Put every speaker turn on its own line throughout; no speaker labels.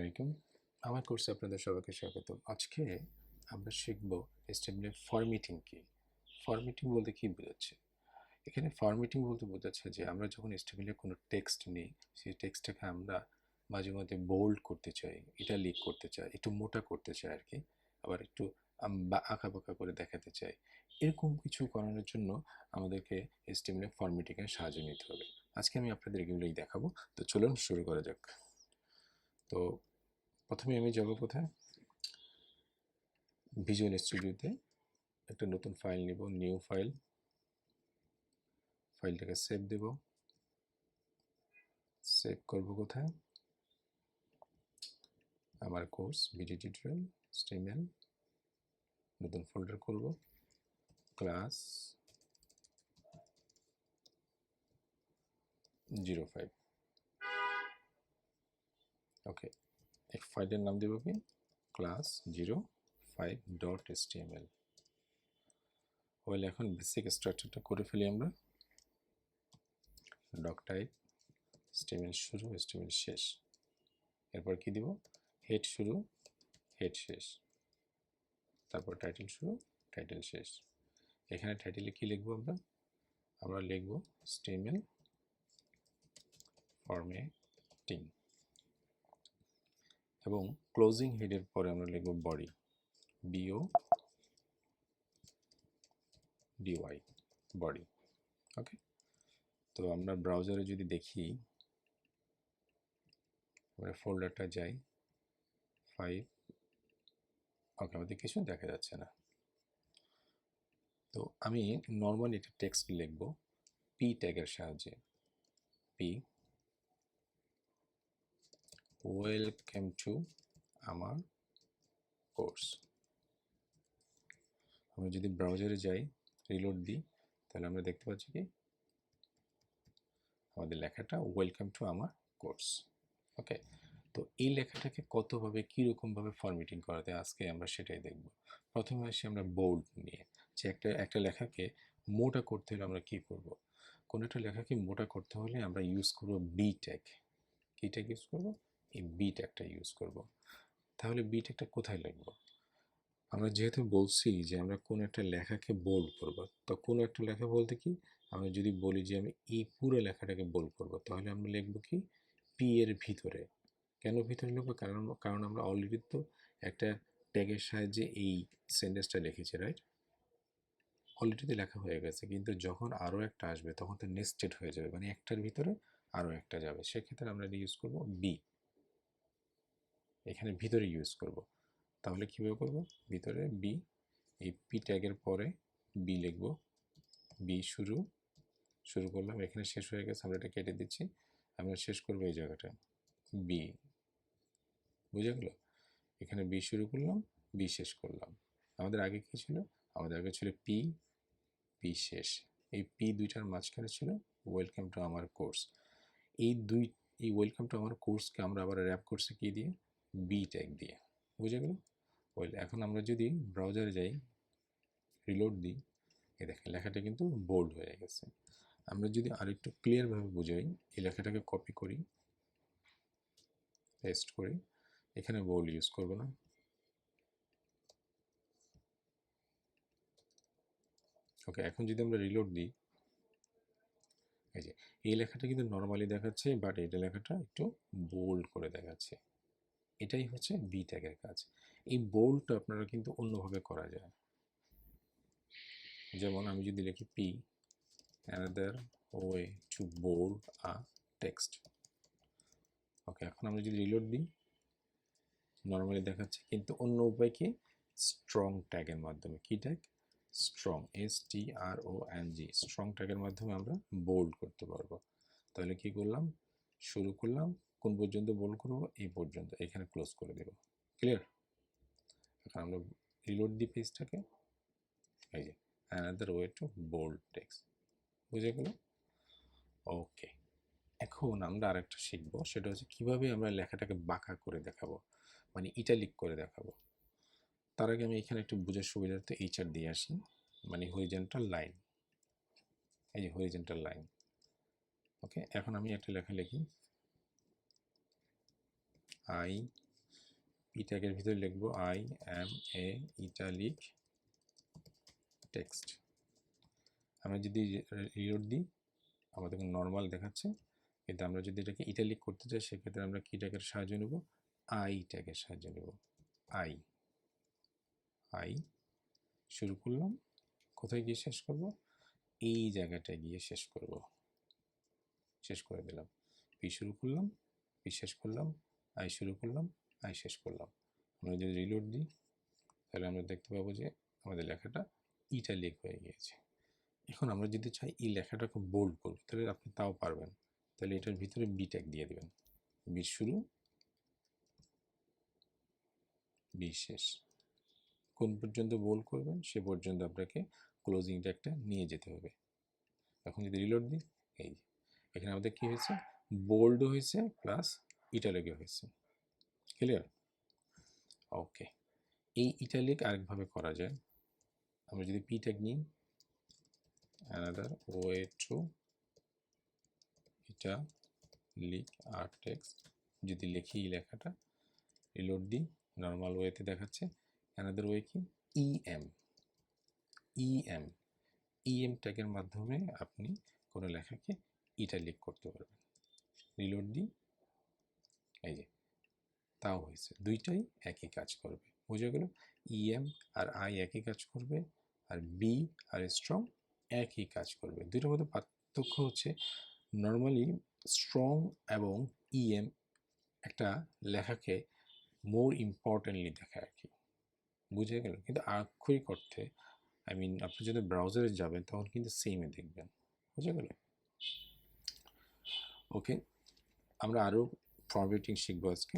আলাইকুম। আমার কোর্সে আপনাদের সবাইকে স্বাগত। আজকে আমরা শিখব HTML এর ফরম্যাটিং কি। ফরম্যাটিং বলতে কি বোঝাচ্ছে? এখানে ফরম্যাটিং বলতে বোঝাচ্ছে যে আমরা যখন HTML এ কোনো টেক্সট নিই, সেই টেক্সটটাকে আমরা মাঝে মধ্যে বোল্ড করতে চাই, ইটালিক করতে চাই, একটু মোটা করতে চাই আর কি, আবার একটু বা আঁকাবাঁকা করে দেখাতে চাই। এরকম কিছু করানোর জন্য আমাদেরকে HTML এর ফরম্যাটিংয়ের সাহায্য নিতে হবে। আজকে আমি আপনাদের এগুলোই দেখাবো। তো চলুন শুরু করা যাক। তো প্রথমে আমি যাব কোথায়? ভিজুয়াল স্টুডিওতে একটা নতুন ফাইল নিব, নিউ ফাইল। ফাইলটাকে সেভ দেব। সেভ করব কোথায়? আমার কোর্স ভিডিও টিউটোরিয়াল HTML, নতুন ফোল্ডার করব, ক্লাস 05। ওকে, এই ফাইলের নাম দেব কি? Class 05.html। ওয়েল, এখন বেসিক স্ট্রাকচারটা করে ফেলি আমরা। ডক টাইপ, HTML শুরু, HTML শেষ। এরপর কি দিব? হেড শুরু, হেড শেষ। তারপর টাইটেল শুরু, টাইটেল শেষ। এখানে টাইটেলে কি লিখবো আমরা? আমরা লিখব HTML ফরম্যাটিং, এবং ক্লোজিং হেডের পরে আমরা লিখব বডি, BODY, বডি। ওকে, তো আমরা ব্রাউজারে যদি দেখি, আমরা ফোল্ডারটা যাই 5। ওকে, আমাদের কিছু দেখা যাচ্ছে না। তো আমি নর্মালি একটা টেক্সট লিখব পি ট্যাগের সাহায্যে। পি, ওয়েলকাম টু আমার কোর্স। আমরা যদি ব্রাউজারে যাই, রিলোড দিই, তাহলে আমরা দেখতে পাচ্ছি কি আমাদের লেখাটা ওয়েলকাম টু আমার কোর্স। ওকে, তো এই লেখাটাকে কতভাবে কীরকমভাবে ফরম্যাটিং করাতে আজকে আমরা সেটাই দেখব। প্রথমে আসি আমরা বোল্ড নিয়ে, যে একটা লেখাকে মোটা করতে হলে আমরা কী করব। কোনো একটা লেখাকে মোটা করতে হলে আমরা ইউজ করব বি ট্যাগ। কী ট্যাগ ইউজ করব? এই বি ট্যাগটা ইউজ করব। তাহলে বি ট্যাগটা কোথায় লিখব? আমরা যেহেতু বলছি যে আমরা কোনো একটা লেখাকে বোল্ড করব, তো কোনো একটা লেখা বলতে কি, আমরা যদি বলি যে আমি এই পুরো লেখাটাকে বোল্ড করব, তাহলে আমরা লিখব কি? পি এর ভিতরে। কেন ভিতরে লিখব? কারণ আমরা অলরেডি তো একটা ট্যাগের সাহায্যে এই সেন্টেন্সটা লিখেছি, রাইট? অলরেডি লেখা হয়ে গেছে, কিন্তু যখন আরও একটা আসবে তখন তো নেস্টেড হয়ে যাবে, মানে একটার ভিতরে আরও একটা যাবে। সেক্ষেত্রে আমরা ইউজ করব বি, এখানে ভিতরে ইউজ করব। তাহলে কীভাবে করব? ভিতরে বি, এই পি ট্যাগের পরে বি লিখব। বি শুরু করলাম, এখানে শেষ হয়ে গেছে, আমরা এটা কেটে দিচ্ছি। আমরা শেষ করবো এই জায়গাটা বি, বুঝে গেল? এখানে বি শুরু করলাম, বি শেষ করলাম। আমাদের আগে কি ছিল? আমাদের আগে ছিল পি, পি শেষ। এই পি দুইটার মাঝখানে ছিল ওয়েলকাম টু আমার কোর্স। এই ওয়েলকাম টু আমার কোর্সকে আমরা আবার র্যাপ করছি কি দিয়ে? বি ট্যাগ দিয়ে। বুঝে গেল? ওয়েল, এখন আমরা যদি ব্রাউজারে যাই, রিলোড দিই, এই দেখেন লেখাটা কিন্তু বোল্ড হয়ে গেছে। আমরা যদি আরেকটু ক্লিয়ারভাবে বুঝাই, এই লেখাটাকে কপি করি, পেস্ট করি, এখানে বোল্ড ইউজ করব না। ওকে, এখন যদি আমরা রিলোড দিই, এই যে এই লেখাটা কিন্তু নর্মালি দেখাচ্ছে, বাট এটা লেখাটা একটু বোল্ড করে দেখাচ্ছে। এটাই হচ্ছে বি ট্যাগের কাজ। এই বোল্ডটা আপনারা কিন্তু অন্যভাবে করা যায়। যেমন আমি যদি লিখি P, another way to bold a text. Okay, এখন আমরা যদি রিলোড দিই, নর্মালি দেখাচ্ছে, কিন্তু অন্য উপায় কি? স্ট্রং ট্যাগের মাধ্যমে। কি ট্যাগ? স্ট্রং, STRONG, স্ট্রং ট্যাগের মাধ্যমে আমরা বোল্ড করতে পারবো। তাহলে কি করলাম? শুরু করলাম, কোন পর্যন্ত বোল্ড করবো? এই পর্যন্ত, এখানে ক্লোজ করে দেব। ক্লিয়ার? এখন আমরা রিলোড দিই পেজটাকে, এই যে another way to bold text. বুঝে গেল? ওকে, এখন আমরা আরেকটা শিখবো, সেটা হচ্ছে কিভাবে আমরা লেখাটাকে বাঁকা করে দেখাবো, মানে ইটালিক করে দেখাবো। তার আগে আমি এখানে একটু বোঝার সুবিধার্থে HR দিয়ে আসি, মানে হরিজন্টাল লাইন। এই যে হরিজন্টাল লাইন। ওকে, এখন আমি একটা লেখা লিখি, I পি ট্যাগের ভিতরে লিখবো I M A italic text. আমরা যদি রিলোড দিই আমাদের নর্মাল দেখাচ্ছে, কিন্তু আমরা যদি এটাকে ইটালিক করতে চাই সেক্ষেত্রে আমরা কি ট্যাগের সাহায্য নেব? আই ট্যাগের সাহায্য নেব। আই আই শুরু করলাম, কোথায় গিয়ে শেষ করব? এই জায়গাটায় গিয়ে শেষ করব, শেষ করে দিলাম। পি শুরু করলাম, পি শেষ করলাম, আই শুরু করলাম, আই শেষ করলাম। আমরা যদি রিলোড দিই তাহলে আমরা দেখতে পাবো যে আমাদের লেখাটা ইটালিক হয়ে গিয়েছে। এখন আমরা যদি চাই এই লেখাটাকে বোল্ড করব তাহলে আপনি তাও পারবেন। তাহলে এটার ভিতরে বি ট্যাগ দিয়ে দেবেন, বি শুরু, বি শেষ। কোন পর্যন্ত বোল্ড করবেন সে পর্যন্ত আপনাকে ক্লোজিং ট্যাগটা নিয়ে যেতে হবে। এখন যদি রিলোড দিই, এই এখানে আমাদের কি হয়েছে? বোল্ডও হয়েছে প্লাস ইটালিকও হয়েছে। ক্লিয়ার? ওকে, এই ইটালিক আরেকভাবে করা যায়। আমরা যদি পি ট্যাগ নিই, another way to italic our text, যদি লিখি এই লেখাটা, রিলোড দিই, নর্মাল ওয়েতে দেখাচ্ছে। another way কি? ইএম ইএম ইএম ট্যাগের মাধ্যমে আপনি কোনো লেখাকে ইটালিক করতে পারবেন। রিলোড দিই, এই যে তাও হয়েছে। দুইটাই একই কাজ করবে, বোঝা গেল? ইএম আর আই একই কাজ করবে, আর বি আর স্ট্রং একই কাজ করবে। দুইটার মধ্যে পার্থক্য হচ্ছে নর্মালি স্ট্রং এবং ইএম একটা লেখাকে মোর ইম্পর্টেন্টলি দেখায় আর কি, বুঝে গেল? কিন্তু আক্ষরিক অর্থে আপনি যদি ব্রাউজারে যাবেন তখন কিন্তু সেমই দেখবেন, বুঝে গেল? ওকে, আমরা আরও ফরম্যাটিং শিখবো আজকে।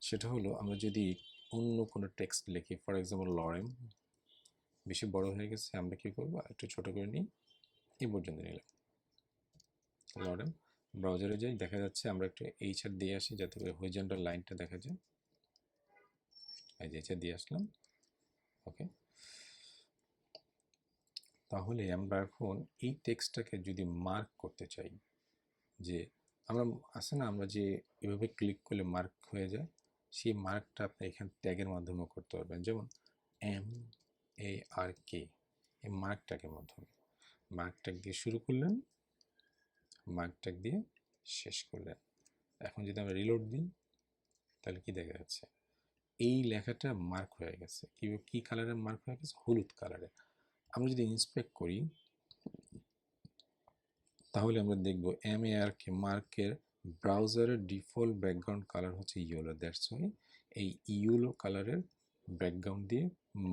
সেটা হলো আমরা যদি অন্য কোনো টেক্সট লিখি, ফর এক্সাম্পল লরেম, বেশি বড় হয়ে গেছে, আমরা কী করবো? একটু ছোটো করে নিই, এই পর্যন্ত নিলাম লরেম। ব্রাউজারে যাই, দেখা যাচ্ছে আমরা একটু এইচআর দিয়ে আসি যাতে করে হরিজন্টাল লাইনটা দেখা যায়। এই যে এইচআর দিয়ে আসলাম। ওকে, তাহলে আমরা এখন এই টেক্সটটাকে যদি মার্ক করতে চাই, যে আমরা আছে না, আমরা যে এভাবে ক্লিক করলে মার্ক হয়ে যায়, সেই মার্কটা আপনি এখান ট্যাগের মাধ্যমে করতে পারবেন। যেমন MARK, এই মার্ক ট্যাগের মাধ্যমে মার্ক ট্যাগ দিয়ে শুরু করলেন, মার্ক ট্যাগ দিয়ে শেষ করলেন। এখন যদি আমরা রিলোড দিই তাহলে কি দেখা যাচ্ছে? এই লেখাটা মার্ক হয়ে গেছে। কি কালারের মার্ক হয়ে গেছে? হলুদ কালারের। আমরা যদি ইন্সপেক্ট করি তাহলে আমরা দেখব MARK মার্কের ব্রাউজারের ডিফল্ট ব্যাকগ্রাউন্ড কালার হচ্ছে ইয়েলো। দ্যাটস ওয়াই এই ইয়েলো কালারের ব্যাকগ্রাউন্ড দিয়ে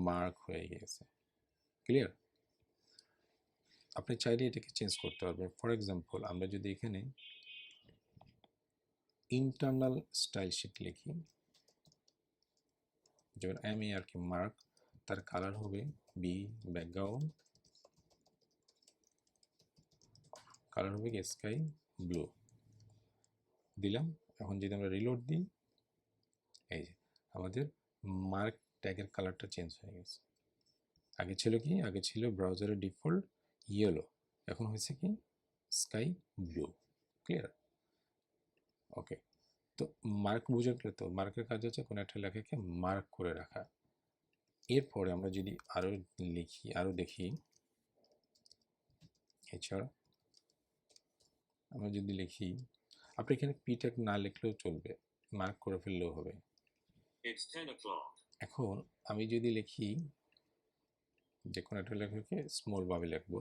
মার্ক হয়ে গেছে। ক্লিয়ার? আপনি চাইলে এটাকে চেঞ্জ করতে পারবেন। ফর এক্সাম্পল আমরা যদি এখানে ইন্টারনাল স্টাইল শিট লিখি, যেমন MARK মার্ক, তার কালার হবে বি, ব্যাকগ্রাউন্ড কালার হবে কি স্কাই ব্লু দিলাম। এখন যদি আমরা রিলোড দিই, এই যে আমাদের মার্ক ট্যাগের কালারটা চেঞ্জ হয়ে গেছে। আগে ছিল কি? আগে ছিল ব্রাউজারের ডিফল্ট ইয়েলো, এখন হয়েছে কি স্কাই ব্লু। ক্লিয়ার? ওকে, তো মার্ক বুঝে গেলে, তো মার্কের কাজ হচ্ছে কোনো একটা লেখাকে মার্ক করে রাখা। এরপরে আমরা যদি আরও লিখি, আরও দেখি, এছাড়া আমরা যদি লিখি, আপনি এখানে পি ট্যাগ না লিখলেও চলবে, মার্ক করে ফেললেও হবে। এখন আমি যদি লিখি যে কোনো একটা লেখাকে স্মল ভাবে লিখবো,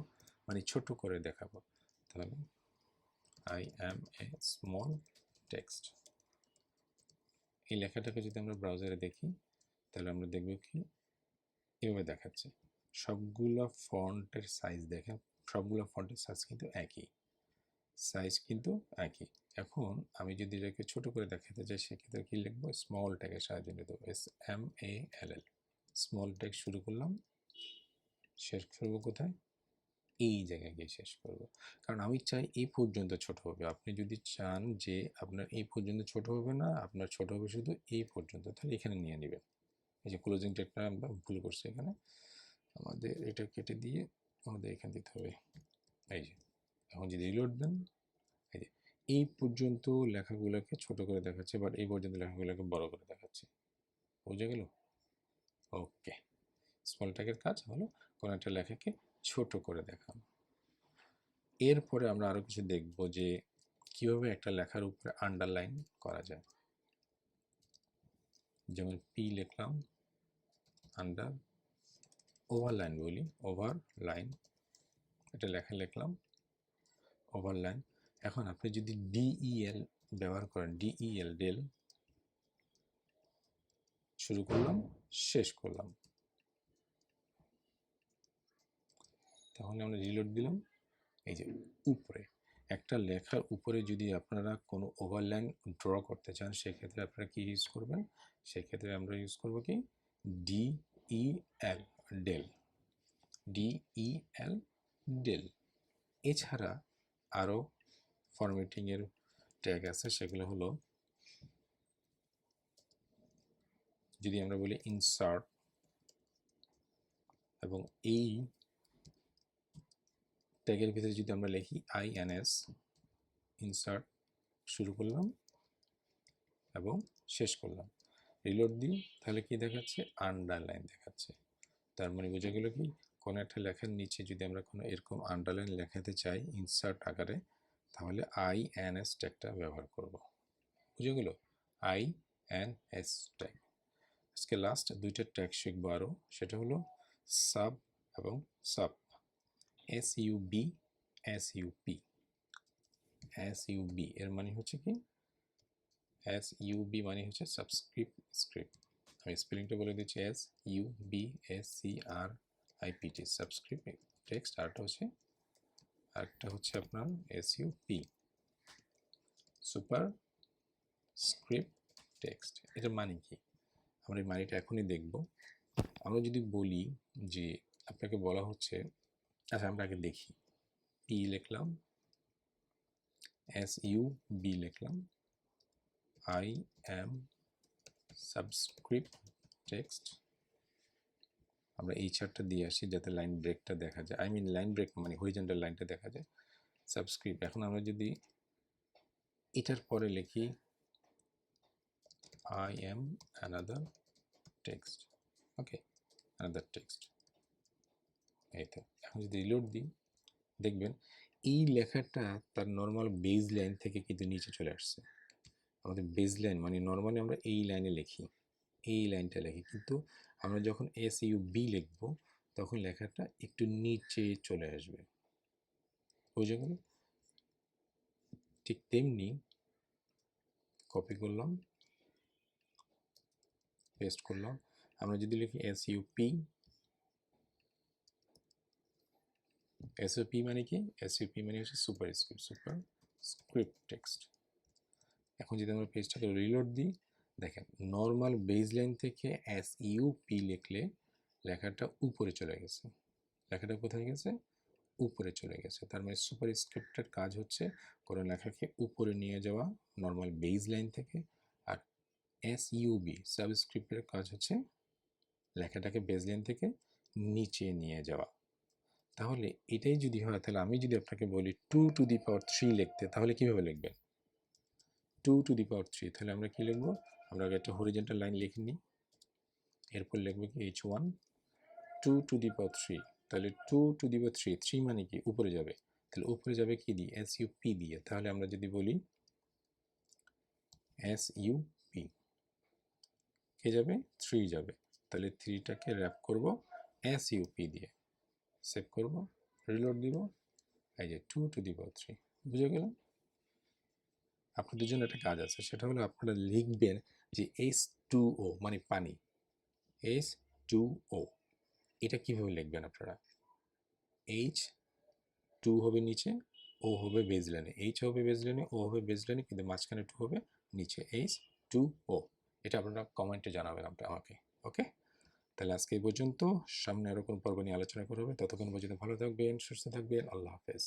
মানে ছোট করে দেখাবো, তাহলে I am a small text. এই লেখাটাকে যদি আমরা ব্রাউজারে দেখি তাহলে আমরা দেখব কি এভাবে দেখাচ্ছে। সবগুলো ফন্টের সাইজ দেখেন, সবগুলো ফন্টের সাইজ কিন্তু একই, সাইজ কিন্তু একই। এখন আমি যদি এটাকে ছোট করে দেখাতে চাই সেক্ষেত্রে কি লিখবো? স্মল ট্যাগের সাহায্য নিতে হবে, SMALL। স্মল ট্যাগ শুরু করলাম, শেষ করবো কোথায়? এই জায়গায় গিয়ে শেষ করব, কারণ আমি চাই এই পর্যন্ত ছোট হবে। আপনি যদি চান যে আপনার এই পর্যন্ত ছোট হবে না, আপনার ছোট হবে শুধু এই পর্যন্ত, তাহলে এখানে নিয়ে নেবেন। এই যে ক্লোজিং ট্যাগটা আমরা ভুল করছি, এখানে আমাদের এটা কেটে দিয়ে আমাদের এখানে দিতে হবে। এই যে এখন যদি রিলোড দেন, এই যে এই পর্যন্ত লেখাগুলোকে ছোট করে দেখাচ্ছে, বাট এই পর্যন্ত লেখাগুলোকে বড় করে দেখাচ্ছে। বুঝে গেল? ওকে, স্মল ট্যাগের কাজ হলো কোনো একটা লেখাকে ছোট করে দেখানো। এরপরে আমরা আরো কিছু দেখব যে কিভাবে একটা লেখার উপরে আন্ডারলাইন করা যায়। যেমন পি লিখলাম, আন্ডার, ওভারলাইন বলি, ওভারলাইন, এটা লেখা লিখলাম ওভারলাইন। এখন আপনি যদি ডিইএল ব্যবহার করেন, ডিইএল, ডেল, শুরু করলাম শেষ করলাম, তাহলে আমরা রিলোড দিলাম। এই যে উপরে একটা লেখার উপরে যদি আপনারা কোনো ওভারলাইন ড্র করতে চান, সেক্ষেত্রে আপনারা কি ইউজ করবেন? সেক্ষেত্রে আমরা ইউজ করব কি ডিইএল, ডেল, ডিইএল, ডেল। এছাড়া আরও ফরম্যাটিংয়ের ট্যাগ আছে, সেগুলো হলো, যদি আমরা বলি ইনসার্ট, এবং এই ট্যাগের ভিতরে যদি আমরা লিখি আইএনএস, ইনসার্ট, শুরু করলাম এবং শেষ করলাম, রিলোড দিই, তাহলে কি দেখাচ্ছে? আন্ডারলাইন দেখাচ্ছে। তার মানে বোঝা গেল কি, কোনো একটা লেখার নিচে যদি আমরা কোনো এরকম আন্ডারলাইন লেখাতে চাই ইনসার্ট আকারে, তাহলে আইএনএস ট্যাগটা ব্যবহার করব। বুঝে গেল? INS tag. আজকে লাস্ট দুইটা ট্যাগ শিখবো আরও, সেটা হলো সাব এবং সাব, এসইউবি, এসইউপি। এসইউবি এর মানে হচ্ছে কি, এসইউবি মানে হচ্ছে সাবস্ক্রিপ্ট স্ক্রিপ্ট। আমি স্পেলিংটা বলে দিচ্ছি, SUBSCRIPT, সাবস্ক্রিপ্ট টেক্সট। আরেকটা হচ্ছে আপনার SUP, সুপার স্ক্রিপ্ট টেক্সট। এটার মানে কি, আমরা এই মানেটা এখনই দেখব। আমরা যদি বলি যে আপনাকে বলা হচ্ছে, আচ্ছা আমরা আগে দেখি, পি লিখলাম, SUB লিখলাম, I am সাবস্ক্রিপ্ট টেক্সট। আমরা এই চারটা দিয়ে আসি যাতে লাইন ব্রেকটা দেখা যায়, লাইন ব্রেক মানে হরিজন্টাল লাইনটা দেখা যায়, সাবস্ক্রিপ্ট। এখন আমরা যদি এটার পরে লিখি I am another text, okay, another text, এই তো। এখন যদি রিলোড দিই, দেখবেন এই লেখাটা তার নর্মাল বেজ লাইন থেকে কিন্তু নিচে চলে আসছে। আমাদের বেজ লাইন মানে নর্মালি আমরা এই লাইনে লিখি, এই লাইনটা লিখি, কিন্তু আমরা যখন SUB লিখব তখন লেখাটা একটু নিচে চলে আসবে। বুঝে গেল? ঠিক তেমনি কপি করলাম, পেস্ট করলাম। আমরা যদি লিখি SUP, SUP মানে কি? SUP মানে হচ্ছে super script, super script text. এখন যদি আমরা পেজটাকে রিলোড দিই, দেখেন নর্মাল বেজ লাইন থেকে SUP লিখলে লেখাটা উপরে চলে গেছে। লেখাটা কোথায় গেছে? উপরে চলে গেছে। তার মানে সুপার স্ক্রিপ্টের কাজ হচ্ছে কোনো লেখাকে উপরে নিয়ে যাওয়া নর্মাল বেজ লাইন থেকে, আর SUB সাবস্ক্রিপ্টের কাজ হচ্ছে লেখাটাকে বেজ লাইন থেকে নিচে নিয়ে যাওয়া। তাহলে এটাই যদি হয়, তাহলে আমি যদি আপনাকে বলি 2 to the power 3 লিখতে, তাহলে কিভাবে লিখবেন? 2 to the power 3, তাহলে আমরা কি লিখবো? আমরা আগে একটা হরিজন্টাল লাইন লিখে নিই, এরপর লিখবো কি H1 2 to the power 3, তাহলে 2 to the power 3, 3 মানে কি? উপরে যাবে। তাহলে উপরে যাবে কি দিয়ে? SUP দিয়ে। তাহলে আমরা যদি বলি SUP, কে যাবে? 3 যাবে। তাহলে 3টাকে র্যাপ করব SUP দিয়ে, সেভ করব, রিলোড দিব, এই যে 2 to the power 3। বুঝে গেল? আপনাদের জন্য একটা কাজ আছে, সেটা হলো আপনারা লিখবেন যে H2O মানে পানি, H2O, এটা কিভাবে লিখবেন আপনারা? H2 হবে নিচে, O হবে বেজ লাইনে, H হবে বেজ লাইনে, O হবে বেজ লাইনে, কিন্তু মাঝখানে 2 হবে নিচে, H2O। এটা আপনারা কমেন্টে জানাবেন আমাকে, ওকে? তাহলে আজকে এই পর্যন্ত, সামনে আরও কোনো পর্ব নিয়ে আলোচনা করা হবে। ততক্ষণ পর্যন্ত ভালো থাকবেন, সুস্থ থাকবেন, আল্লাহ হাফেজ।